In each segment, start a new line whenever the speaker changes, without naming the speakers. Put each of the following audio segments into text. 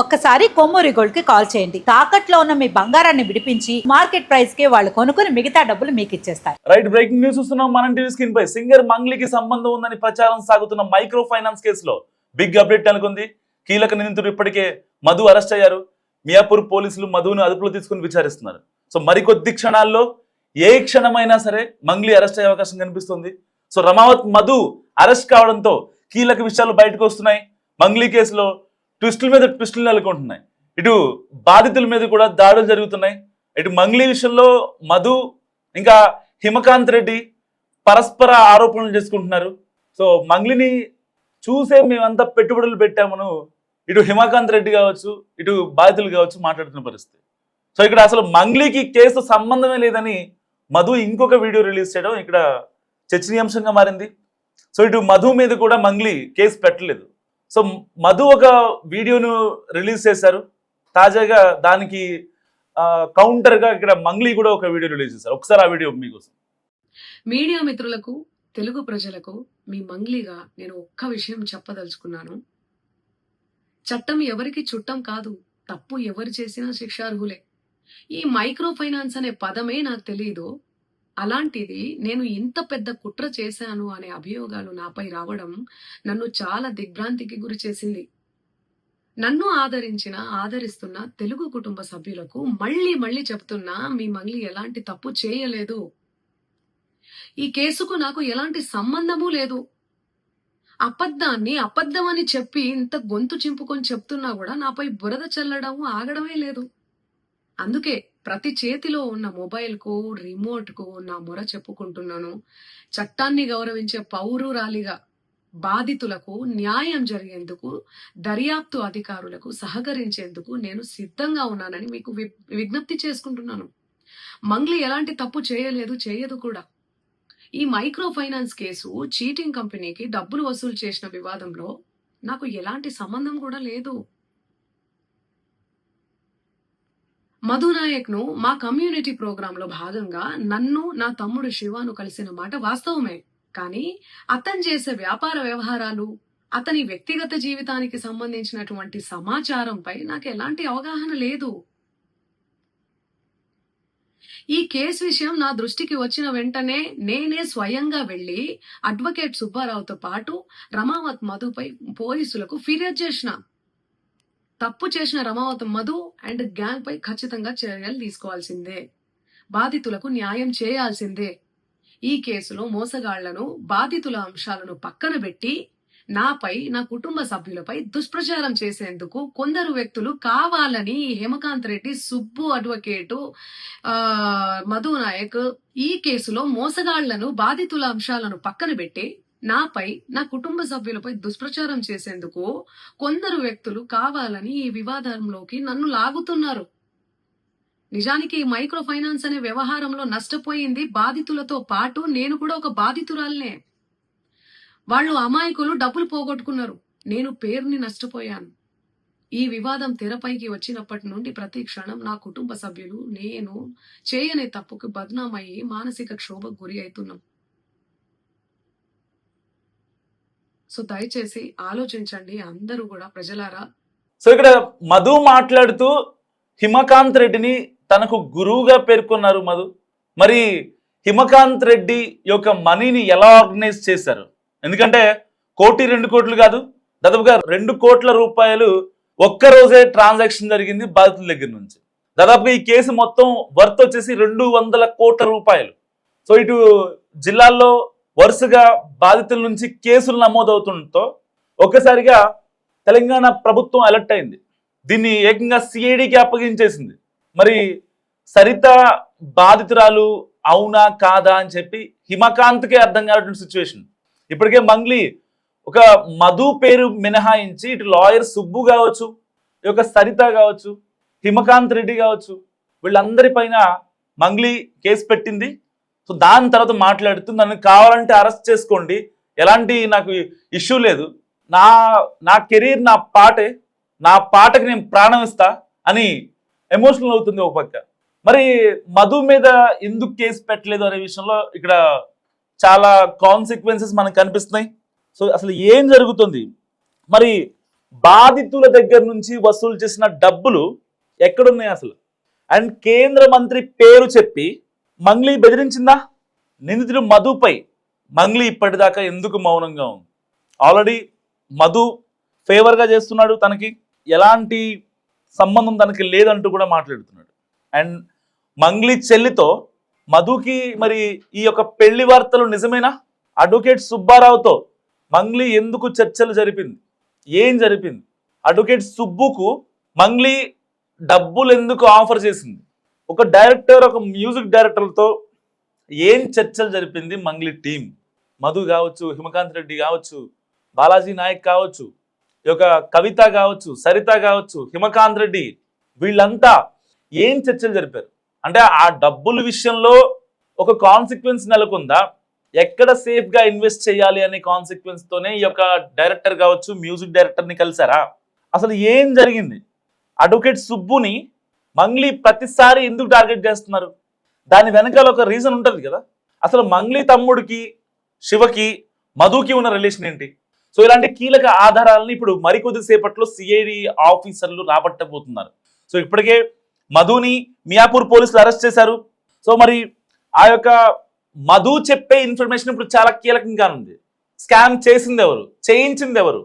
ఒక్కసారి కొమ్మూరి గోల్డ్ కి కాల్ చేయండి. తాకట్లో ఉన్న మీ బంగారాన్ని విడిపించి మార్కెట్ ప్రైస్ కి వాళ్ళు కొనుక్కుని మిగతా డబ్బులు మీకు ఇచ్చేస్తారు.
రైట్, బ్రేకింగ్ న్యూస్ చూస్తున్నాం. మనం టీవీ స్క్రీన్ పై సింగర్ మంగ్లీకి సంబంధం ఉందని ప్రచారం సాగుతున్న మైక్రో ఫైనాన్స్ కేసులో బిగ్ అప్డేట్ అనుకుంది. కీలక నిందితుడు ఇప్పటికే మధు అరెస్ట్ అయ్యారు. మియాపూర్ పోలీసులు మధును అదుపులో తీసుకుని విచారిస్తున్నారు. సో మరికొద్ది క్షణాల్లో ఏ క్షణమైనా సరే మంగ్లీ అరెస్ట్ అయ్యే అవకాశం కనిపిస్తుంది. సో రమావత్ మధు అరెస్ట్ కావడంతో కీలక విషయాలు బయటకు వస్తున్నాయి. మంగ్లీ కేసులో ట్విస్టుల మీద ట్విస్టులు నెలకొంటున్నాయి. ఇటు బాధితుల మీద కూడా దాడులు జరుగుతున్నాయి. ఇటు మంగ్లీ విషయంలో మధు ఇంకా హిమకాంత్ రెడ్డి పరస్పర ఆరోపణలు చేసుకుంటున్నారు. సో మంగ్లీని చూసే మేమంతా పెట్టుబడులు పెట్టామను ఇటు హిమకాంత్ రెడ్డి కావచ్చు, ఇటు బాధితులు కావచ్చు మాట్లాడుతున్న పరిస్థితి. సో ఇక్కడ అసలు మంగ్లీకి కేసు సంబంధమే లేదని మధు ఇంకొక వీడియో రిలీజ్ చేయడం ఇక్కడ చర్చనీయాంశంగా మారింది. సో ఇటు మధు మీద కూడా మంగ్లీ కేసు పెట్టలేదు. సో మధు ఒక వీడియోను రిలీజ్ చేశారు. తాజాగా దానికి కౌంటర్గా ఇక్కడ మంగ్లీ కూడా ఒక వీడియో రిలీజ్ చేశారు. ఒకసారి ఆ వీడియో మీకోసం.
మీడియా మిత్రులకు, తెలుగు ప్రజలకు మీ మంగ్లీగా నేను ఒక్క విషయం చెప్పదలుచుకున్నాను. చట్టం ఎవరికి చుట్టం కాదు. తప్పు ఎవరు చేసినా శిక్షార్హులే. ఈ మైక్రో ఫైనాన్స్ అనే పదమే నాకు తెలియదు. అలాంటిది నేను ఇంత పెద్ద కుట్ర చేశాను అనే అభియోగాలు నాపై రావడం నన్ను చాలా దిగ్భ్రాంతికి గురి చేసింది. నన్ను ఆదరిస్తున్న తెలుగు కుటుంబ సభ్యులకు మళ్ళీ చెప్తున్నా, మీ మంగ్లీ ఎలాంటి తప్పు చేయలేదు. ఈ కేసుకు నాకు ఎలాంటి సంబంధము లేదు. అబద్ధాన్ని అబద్ధమని చెప్పి ఇంత గొంతు చింపుకొని చెప్తున్నా కూడా నాపై బురద చల్లడం ఆగడమే లేదు. అందుకే ప్రతి చేతిలో ఉన్న మొబైల్ కు, రిమోట్ కు నా మొర చెప్పుకుంటున్నాను. చట్టాన్ని గౌరవించే పౌరురాలిగా బాధితులకు న్యాయం జరిగేందుకు, దర్యాప్తు అధికారులకు సహకరించేందుకు నేను సిద్ధంగా ఉన్నానని మీకు విజ్ఞప్తి చేసుకుంటున్నాను. మంగ్లీ ఎలాంటి తప్పు చేయలేదు, చేయదు కూడా. ఈ మైక్రో ఫైనాన్స్ కేసు చీటింగ్ కంపెనీకి డబ్బులు వసూలు చేసిన వివాదంలో నాకు ఎలాంటి సంబంధం కూడా లేదు. మధు నాయక్ ను మా కమ్యూనిటీ ప్రోగ్రామ్ లో భాగంగా నన్ను, నా తమ్ముడు శివాను కలిసిన మాట వాస్తవమే. కానీ అతను చేసే వ్యాపార వ్యవహారాలు, అతని వ్యక్తిగత జీవితానికి సంబంధించినటువంటి సమాచారంపై నాకు ఎలాంటి అవగాహన లేదు. ఈ కేసు విషయం నా దృష్టికి వచ్చిన వెంటనే నేనే స్వయంగా వెళ్లి అడ్వకేట్ సుబ్బారావుతో పాటు రమావత్ మధుపై పోలీసులకు ఫిర్యాదు చేసిన. తప్పు చేసిన రమావత్ మధు అండ్ గ్యాంగ్ పై ఖచ్చితంగా చర్యలు తీసుకోవాల్సిందే. బాధితులకు న్యాయం చేయాల్సిందే. ఈ కేసులో మోసగాళ్లను, బాధితుల అంశాలను పక్కన పెట్టి నాపై, నా కుటుంబ సభ్యులపై దుష్ప్రచారం చేసేందుకు కొందరు వ్యక్తులు కావాలని హేమకాంత్ రెడ్డి, సుబ్బు అడ్వకేటు, మధు నాయక్ ఈ కేసులో మోసగాళ్లను, బాధితుల అంశాలను పక్కన పెట్టి నాపై, నా కుటుంబ సభ్యులపై దుష్ప్రచారం చేసేందుకు కొందరు వ్యక్తులు కావాలని ఈ వివాదంలోకి నన్ను లాగుతున్నారు. నిజానికి ఈ మైక్రో ఫైనాన్స్ అనే వ్యవహారంలో నష్టపోయింది బాధితులతో పాటు నేను కూడా ఒక బాధితురాలనే. వాళ్ళు అమాయకులు డబ్బులు పోగొట్టుకున్నారు. నేను పేరుని నష్టపోయాను. ఈ వివాదం తెరపైకి వచ్చినప్పటి నుండి ప్రతి క్షణం నా కుటుంబ సభ్యులు, నేను చేయని తప్పుకు బద్నామయ్యి మానసిక క్షోభకు గురి అవుతున్నాం. సో దయచేసి ఆలోచించండి అందరూ కూడా, ప్రజలారా.
సో ఇక్కడ మధు మాట్లాడుతూ హిమకాంత్ రెడ్డిని తనకు గురువుగా పేర్కొన్నారు మధు. మరి హిమకాంత్ రెడ్డి యొక్క మనీని ఎలా ఆర్గనైజ్ చేశారు? ఎందుకంటే 1-2 కోట్లు కాదు, దాదాపుగా 2 కోట్ల రూపాయలు ఒక్కరోజే ట్రాన్సాక్షన్ జరిగింది బాధితుల దగ్గర నుంచి. దాదాపుగా ఈ కేసు మొత్తం వర్త్ వచ్చేసి 200 కోట్ల రూపాయలు. సో ఇటు జిల్లాల్లో వరుసగా బాధితుల నుంచి కేసులు నమోదవుతుండటంతో ఒక్కసారిగా తెలంగాణ ప్రభుత్వం అలర్ట్ అయింది. దీన్ని ఏకంగా సిఐడికి అప్పగించేసింది. మరి సరిత బాధితురాలు అవునా కాదా అని చెప్పి హిమకాంత్కే అర్థం కానటువంటి సిచ్యువేషన్. ఇప్పటికే మంగ్లీ ఒక మధు పేరు మినహాయించి ఇటు లాయర్ సుబ్బు కావచ్చు, ఈ యొక్క సరిత కావచ్చు, హిమకాంత్ రెడ్డి కావచ్చు, వీళ్ళందరిపైన మంగ్లీ కేసు పెట్టింది. సో దాని తర్వాత మాట్లాడుతూ నన్ను కావాలంటే అరెస్ట్ చేసుకోండి, ఎలాంటి నాకు ఇష్యూ లేదు, నా కెరీర్ నా పాటే, నా పాటకి నేను ప్రాణం ఇస్తా అని ఎమోషనల్ అవుతుంది ఒక పక్క. మరి మధు మీద ఎందుకు కేసు పెట్టలేదు అనే విషయంలో ఇక్కడ చాలా కాన్సిక్వెన్సెస్ మనకు కనిపిస్తున్నాయి. సో అసలు ఏం జరుగుతుంది? మరి బాధితుల దగ్గర నుంచి వసూలు చేసిన డబ్బులు ఎక్కడున్నాయి అసలు? అండ్ కేంద్ర మంత్రి పేరు చెప్పి మంగ్లీ బెదిరించిందా? నిందితుడు మధుపై మంగ్లీ ఇప్పటిదాకా ఎందుకు మౌనంగా ఉంది? ఆల్రెడీ మధు ఫేవర్గా చేస్తున్నాడు, తనకి ఎలాంటి సంబంధం తనకి లేదంటూ కూడా మాట్లాడుతున్నాడు. అండ్ మంగ్లీ చెల్లితో మధుకి మరి ఈ యొక్క పెళ్లి వార్తలు నిజమేనా? అడ్వకేట్ సుబ్బారావుతో మంగ్లీ ఎందుకు చర్చలు జరిపింది? ఏం జరిపింది? అడ్వకేట్ సుబ్బుకు మంగ్లీ డబ్బులు ఎందుకు ఆఫర్ చేసింది? ఒక డైరెక్టర్, ఒక మ్యూజిక్ డైరెక్టర్లతో ఏం చర్చలు జరిపింది మంగ్లీ టీం? మధు కావచ్చు, హిమకాంత్ రెడ్డి కావచ్చు, బాలాజీ నాయక్ కావచ్చు, ఈ యొక్క కవిత కావచ్చు, సరిత కావచ్చు, హిమకాంత్ రెడ్డి, వీళ్ళంతా ఏం చర్చలు జరిపారు? అంటే ఆ డబ్బుల విషయంలో ఒక కాన్సిక్వెన్స్ నెలకొందా? ఎక్కడ సేఫ్ గా ఇన్వెస్ట్ చేయాలి అనే కాన్సిక్వెన్స్ తోనే ఈ యొక్క డైరెక్టర్ కావచ్చు, మ్యూజిక్ డైరెక్టర్ ని కలిసారా? అసలు ఏం జరిగింది? అడ్వకేట్ సుబ్బుని మంగ్లీ ప్రతిసారి ఎందుకు టార్గెట్ చేస్తున్నారు? దాని వెనకాల ఒక రీజన్ ఉంటుంది కదా. అసలు మంగ్లీ తమ్ముడికి, శివకి, మధుకి ఉన్న రిలేషన్ ఏంటి? సో ఇలాంటి కీలక ఆధారాలని ఇప్పుడు మరికొద్ది సేపట్లో సిఐడి ఆఫీసర్లు రాబట్టబోతున్నారు. సో ఇప్పటికే మధుని మియాపూర్ పోలీసులు అరెస్ట్ చేశారు. సో మరి ఆ యొక్క మధు చెప్పే ఇన్ఫర్మేషన్ ఇప్పుడు చాలా కీలకంగా ఉంది. స్కామ్ చేసింది ఎవరు, చేయించింది ఎవరు,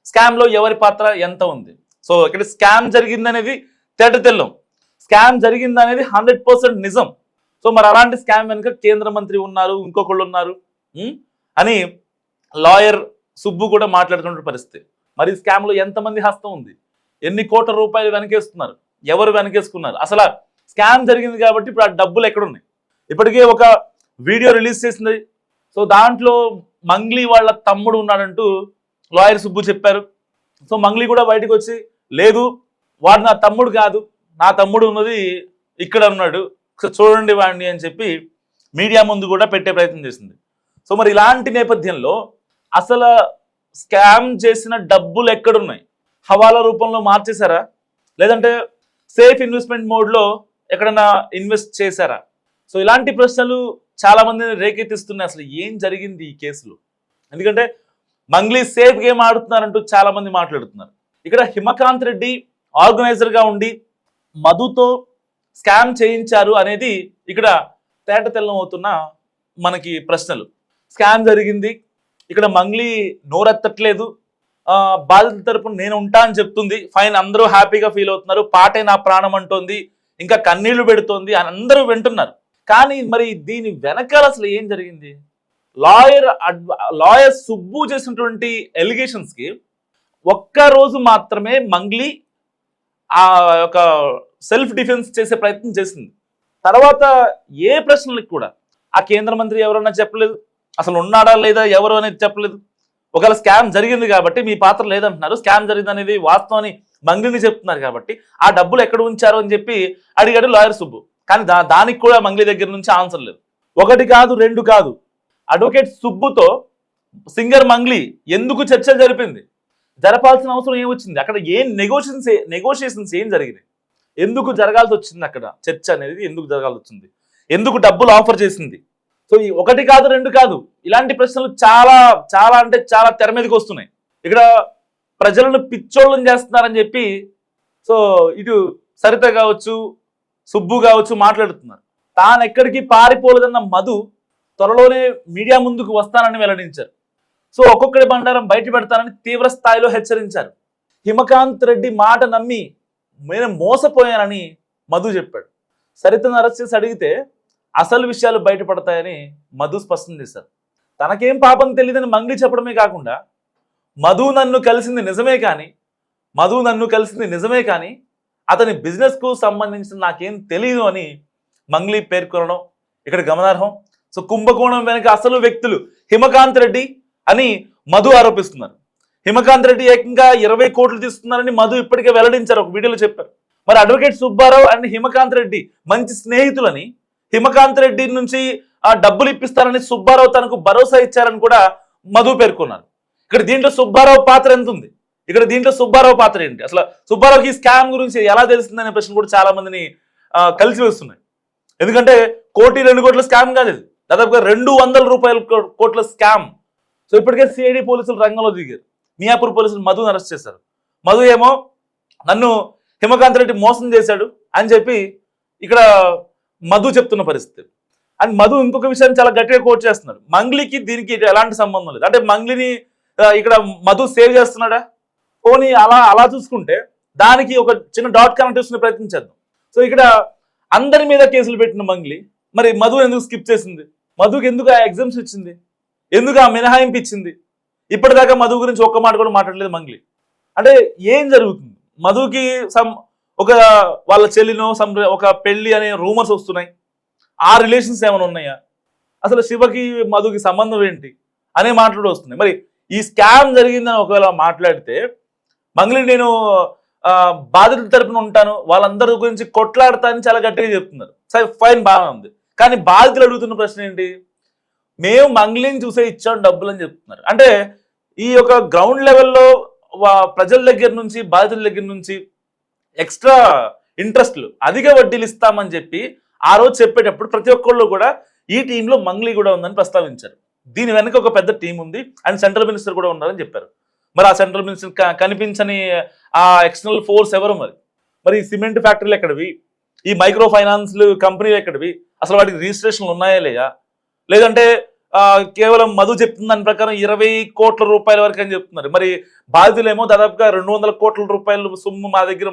స్కామ్ లో ఎవరి పాత్ర ఎంత ఉంది? సో ఇక్కడ స్కామ్ జరిగిందనేది తేట తెల్లం, స్కామ్ జరిగిందనేది 100% నిజం. సో మరి అలాంటి స్కామ్ వెనుక కేంద్ర మంత్రి ఉన్నారు, ఇంకొకళ్ళు ఉన్నారు అని లాయర్ సుబ్బు కూడా మాట్లాడుతున్న పరిస్థితి. మరి స్కామ్ లో ఎంతమంది హస్తం ఉంది, ఎన్ని కోట్ల రూపాయలు వెనకేస్తున్నారు, ఎవరు వెనకేసుకున్నారు? అసలు స్కామ్ జరిగింది కాబట్టి ఇప్పుడు ఆ డబ్బులు ఎక్కడున్నాయి? ఇప్పటికే ఒక వీడియో రిలీజ్ చేసింది. సో దాంట్లో మంగ్లీ వాళ్ళ తమ్ముడు ఉన్నాడంటూ లాయర్ సుబ్బు చెప్పారు. సో మంగ్లీ కూడా బయటకు వచ్చి, లేదు వాడు నా తమ్ముడు కాదు, నా తమ్ముడు ఉన్నది ఇక్కడ ఉన్నాడు, చూడండి వాడిని అని చెప్పి మీడియా ముందు కూడా పెట్టే ప్రయత్నం చేసింది. సో మరి ఇలాంటి నేపథ్యంలో అసలు స్కామ్ చేసిన డబ్బులు ఎక్కడున్నాయి? హవాలా రూపంలో మార్చేశారా, లేదంటే సేఫ్ ఇన్వెస్ట్మెంట్ మోడ్లో ఎక్కడైనా ఇన్వెస్ట్ చేశారా? సో ఇలాంటి ప్రశ్నలు చాలా మందిని రేకెత్తిస్తున్నాయి. అసలు ఏం జరిగింది ఈ కేసులో? ఎందుకంటే మంగ్లీ సేఫ్ గేమ్ ఆడుతున్నారంటూ చాలా మంది మాట్లాడుతున్నారు. ఇక్కడ హిమకాంత్ రెడ్డి ఆర్గనైజర్గా ఉండి మధుతో స్కామ్ చేయించారు అనేది ఇక్కడ తేట తెల్లం అవుతున్న మనకి ప్రశ్నలు. స్కామ్ జరిగింది, ఇక్కడ మంగ్లీ నోరెత్తట్లేదు, బాధితుల తరపున నేను ఉంటా అని చెప్తుంది, ఫైన్, అందరూ హ్యాపీగా ఫీల్ అవుతున్నారు, పాటే నా ప్రాణం అంటోంది, ఇంకా కన్నీళ్లు పెడుతోంది అని అందరూ వింటున్నారు. కానీ మరి దీని వెనకాల అసలు ఏం జరిగింది? లాయర్ సుబ్బు చేసినటువంటి ఎలిగేషన్స్ కి ఒక్క రోజు మాత్రమే మంగ్లీ ఆ యొక్క సెల్ఫ్ డిఫెన్స్ చేసే ప్రయత్నం చేసింది. తర్వాత ఏ ప్రశ్నలకు కూడా ఆ కేంద్ర మంత్రి ఎవరన్నా చెప్పలేదు, అసలు ఉన్నాడా లేదా ఎవరు అనేది చెప్పలేదు. ఒకవేళ స్కామ్ జరిగింది కాబట్టి మీ పాత్ర లేదంటున్నారు, స్కామ్ జరిగింది అనేది వాస్తవం అని మంగ్లీని చెప్తున్నారు కాబట్టి ఆ డబ్బులు ఎక్కడ ఉంచారు అని చెప్పి అడిగాడు లాయర్ సుబ్బు. కానీ దానికి కూడా మంగ్లీ దగ్గర నుంచి ఆన్సర్ లేదు. ఒకటి కాదు, రెండు కాదు, అడ్వకేట్ సుబ్బుతో సింగర్ మంగ్లీ ఎందుకు చర్చలు జరిపింది? జరపాల్సిన అవసరం ఏమొచ్చింది? అక్కడ ఏం నెగోషియేషన్స్ ఏం జరిగినాయి? ఎందుకు జరగాల్సి వచ్చింది? అక్కడ చర్చ అనేది ఎందుకు జరగాల్సి వచ్చింది? ఎందుకు డబ్బులు ఆఫర్ చేసింది? సో ఈ ఒకటి కాదు, రెండు కాదు, ఇలాంటి ప్రశ్నలు చాలా చాలా అంటే చాలా తెర మీదకి వస్తున్నాయి. ఇక్కడ ప్రజలను పిచ్చోళ్ళని చేస్తున్నారని చెప్పి సో ఇటు సరిత కావచ్చు, సుబ్బు కావచ్చు మాట్లాడుతున్నారు. తాను ఎక్కడికి పారిపోలేదన్న మధు త్వరలోనే మీడియా ముందుకు వస్తానని వెల్లడించారు. సో ఒక్కొక్కడి బండారం బయట పెడతానని తీవ్ర స్థాయిలో హెచ్చరించారు. హిమకాంత్ రెడ్డి మాట నమ్మి నేను మోసపోయానని మధు చెప్పాడు. సరితను అరెస్ట్ చేసి అడిగితే అసలు విషయాలు బయటపడతాయని మధు స్పష్టం చేశారు. తనకేం పాపం తెలియదని మంగ్లీ చెప్పడమే కాకుండా మధు నన్ను కలిసింది నిజమే కానీ అతని బిజినెస్కు సంబంధించిన నాకేం తెలియదు అని మంగ్లీ పేర్కొనడం ఇక్కడ గమనార్హం. సో కుంభకోణం వెనుక అసలు వ్యక్తులు హిమకాంత్ రెడ్డి అని మధు ఆరోపిస్తున్నారు. హిమకాంత్ రెడ్డి ఏకంగా 20 కోట్లు తీసుకున్నారని మధు ఇప్పటికే వెల్లడించారు, ఒక వీడియోలో చెప్పారు. మరి అడ్వకేట్ సుబ్బారావు అండ్ హిమకాంత్ రెడ్డి మంచి స్నేహితులని, హిమకాంత్ రెడ్డి నుంచి ఆ డబ్బులు ఇప్పిస్తారని సుబ్బారావు తనకు భరోసా ఇచ్చారని కూడా మధు పేర్కొన్నారు. ఇక్కడ దీంట్లో సుబ్బారావు పాత్ర ఎంత ఉంది? ఇక్కడ దీంట్లో సుబ్బారావు పాత్ర ఏంటి? అసలు సుబ్బారావుకి స్కామ్ గురించి ఎలా తెలిసిందనే ప్రశ్న కూడా చాలా మందిని కలిసి వస్తున్నాయి. ఎందుకంటే 1-2 కోట్ల స్కామ్ కాదు ఇది, దాదాపుగా 200 కోట్ల స్కామ్. సో ఇప్పటికే సిఐడి పోలీసులు రంగంలో దిగారు, మియాపూర్ పోలీసులు మధుని అరెస్ట్ చేశారు. మధు ఏమో నన్ను హిమకాంత్ రెడ్డి మోసం చేశాడు అని చెప్పి ఇక్కడ మధు చెప్తున్న పరిస్థితి. అండ్ మధు ఇంకొక విషయాన్ని చాలా గట్టిగా కోట్ చేస్తున్నాడు. మంగ్లీకి దీనికి ఎలాంటి సంబంధం లేదు. అంటే మంగ్లీని ఇక్కడ మధు సేవ్ చేస్తున్నాడా? పోనీ అలా చూసుకుంటే దానికి ఒక చిన్న డాట్ కనెక్ట్ చేసుకునే ప్రయత్నం చేద్దాం. సో ఇక్కడ అందరి మీద కేసులు పెట్టిన మంగ్లీ మరి మధు ఎందుకు స్కిప్ చేసింది? మధుకి ఎందుకు ఆ ఎగ్జామ్స్ ఇచ్చింది? ఎందుకు ఆ మినహాయింపు ఇచ్చింది? ఇప్పటిదాకా మధు గురించి ఒక్క మాట కూడా మాట్లాడలేదు మంగ్లీ. అంటే ఏం జరుగుతుంది? మధుకి ఒక వాళ్ళ చెల్లినో ఒక పెళ్లి అనే రూమర్స్ వస్తున్నాయి. ఆ రిలేషన్స్ ఏమైనా ఉన్నాయా? అసలు శివకి మధుకి సంబంధం ఏంటి అనే మాటలు వస్తున్నాయి. మరి ఈ స్కామ్ జరిగిందని ఒకవేళ మాట్లాడితే మంగ్లీ నేను బాధితుల తరపున ఉంటాను, వాళ్ళందరి గురించి కొట్లాడతా అని చాలా గట్టిగా చెప్తున్నారు. సరే ఫైన్, బాగా ఉంది. కానీ బాధితులు అడుగుతున్న ప్రశ్న ఏంటి? మేము మంగ్లీని చూసే ఇచ్చాం డబ్బులు అని చెప్తున్నారు. అంటే ఈ యొక్క గ్రౌండ్ లెవెల్లో ప్రజల దగ్గర నుంచి బాధితుల దగ్గర నుంచి ఎక్స్ట్రా ఇంట్రెస్ట్లు అధిక వడ్డీలు ఇస్తామని చెప్పి ఆ రోజు చెప్పేటప్పుడు ప్రతి ఒక్కళ్ళు కూడా ఈ టీంలో మంగ్లీ కూడా ఉందని ప్రస్తావించారు. దీని వెనక ఒక పెద్ద టీం ఉంది అండ్ సెంట్రల్ మినిస్టర్ కూడా ఉన్నారని చెప్పారు. మరి ఆ సెంట్రల్ మినిస్టర్ కనిపించని ఆ ఎక్స్టర్నల్ ఫోర్స్ ఎవరు? మరి ఈ సిమెంట్ ఫ్యాక్టరీలు ఎక్కడివి? ఈ మైక్రో ఫైనాన్స్ కంపెనీలు ఎక్కడివి? అసలు వాటికి రిజిస్ట్రేషన్లు ఉన్నాయా లేదా? లేదంటే కేవలం మధు చెప్తున్న దాని ప్రకారం 20 కోట్ల రూపాయల వరకు అని చెప్తున్నారు. మరి బాధితులేమో దాదాపుగా 200 కోట్ల రూపాయలు సొమ్ము మా దగ్గర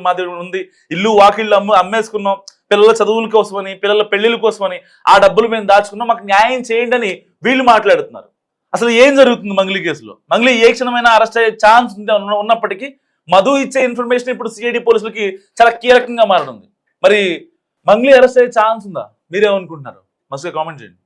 ఉంది, ఇల్లు వాకిళ్ళు అమ్మేసుకున్నాం, పిల్లల చదువుల కోసమని, పిల్లల పెళ్లిళ్ళ కోసమని ఆ డబ్బులు మేము దాచుకున్నాం, మాకు న్యాయం చేయండి అని వీళ్ళు మాట్లాడుతున్నారు. అసలు ఏం జరుగుతుంది మంగ్లీ కేసులో? మంగ్లీ ఏ క్షణమైనా అరెస్ట్ అయ్యే ఛాన్స్ ఉన్నప్పటికీ మధు ఇచ్చే ఇన్ఫర్మేషన్ ఇప్పుడు సిఐడి పోలీసులకి చాలా కీలకంగా మారనుంది. మరి మంగ్లీ అరెస్ట్ అయ్యే ఛాన్స్ ఉందా? మీరేమనుకుంటున్నారు? మస్తుగా కామెంట్ చేయండి.